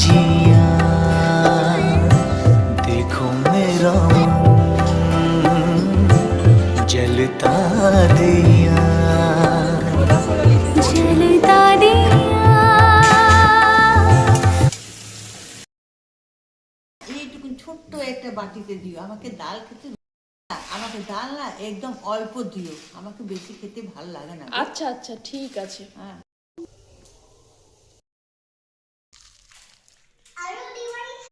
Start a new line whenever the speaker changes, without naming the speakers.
जिया देखो मेरा मन जलता दिया
जलता दिया।
এইটুকু ছোট্ট একটা বাটিতে দিও আমাকে ডাল খেতে আমাকে ডাল না একদম অল্প দিও আমাকে বেশি খেতে ভালো লাগে না
আচ্ছা আচ্ছা ঠিক আছে।
হ্যাঁ